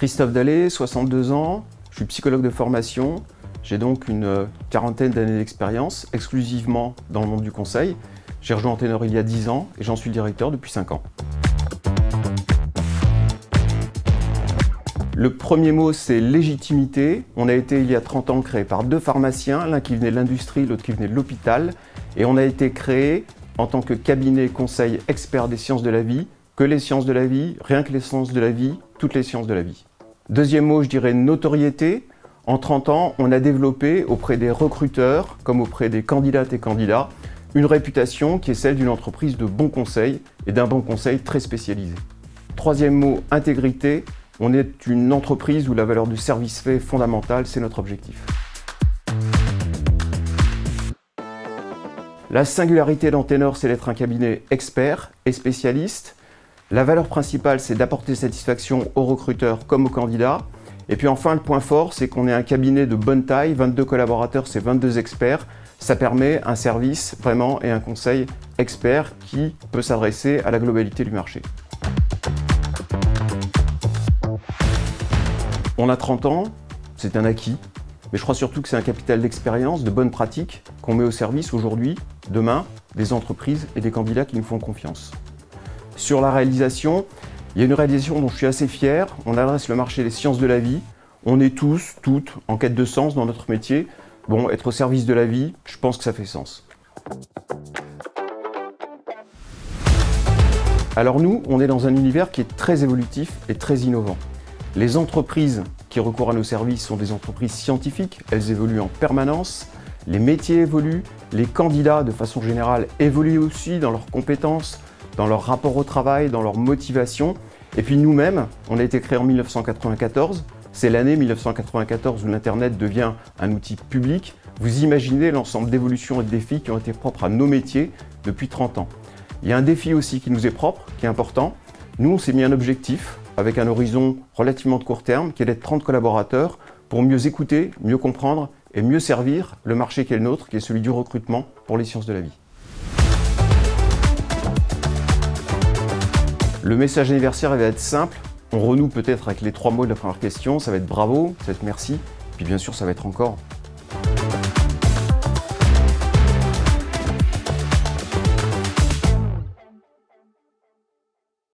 Christophe Dallet, 62 ans, je suis psychologue de formation, j'ai donc une quarantaine d'années d'expérience, exclusivement dans le monde du conseil. J'ai rejoint Antenor il y a 10 ans et j'en suis le directeur depuis 5 ans. Le premier mot, c'est légitimité. On a été, il y a 30 ans, créé par deux pharmaciens, l'un qui venait de l'industrie, l'autre qui venait de l'hôpital. Et on a été créé en tant que cabinet conseil expert des sciences de la vie, que les sciences de la vie, rien que les sciences de la vie, toutes les sciences de la vie. Deuxième mot, je dirais notoriété. En 30 ans, on a développé auprès des recruteurs, comme auprès des candidates et candidats, une réputation qui est celle d'une entreprise de bon conseil et d'un bon conseil très spécialisé. Troisième mot, intégrité. On est une entreprise où la valeur du service fait est fondamentale, c'est notre objectif. La singularité d'Antenor, c'est d'être un cabinet expert et spécialiste. La valeur principale, c'est d'apporter satisfaction aux recruteurs comme aux candidats. Et puis enfin, le point fort, c'est qu'on est un cabinet de bonne taille, 22 collaborateurs, c'est 22 experts. Ça permet un service vraiment et un conseil expert qui peut s'adresser à la globalité du marché. On a 30 ans, c'est un acquis, mais je crois surtout que c'est un capital d'expérience, de bonnes pratiques qu'on met au service aujourd'hui, demain, des entreprises et des candidats qui nous font confiance. Sur la réalisation, il y a une réalisation dont je suis assez fier. On adresse le marché des sciences de la vie. On est tous, toutes, en quête de sens dans notre métier. Bon, être au service de la vie, je pense que ça fait sens. Alors nous, on est dans un univers qui est très évolutif et très innovant. Les entreprises qui recourent à nos services sont des entreprises scientifiques, elles évoluent en permanence, les métiers évoluent, les candidats de façon générale évoluent aussi dans leurs compétences, dans leur rapport au travail, dans leur motivation. Et puis nous-mêmes, on a été créé en 1994, c'est l'année 1994 où l'Internet devient un outil public. Vous imaginez l'ensemble d'évolutions et de défis qui ont été propres à nos métiers depuis 30 ans. Il y a un défi aussi qui nous est propre, qui est important. Nous, on s'est mis un objectif avec un horizon relativement de court terme, qui est d'être 30 collaborateurs pour mieux écouter, mieux comprendre et mieux servir le marché qui est le nôtre, qui est celui du recrutement pour les sciences de la vie. Le message anniversaire va être simple. On renoue peut-être avec les 3 mots de la première question. Ça va être bravo, ça va être merci, puis bien sûr ça va être encore.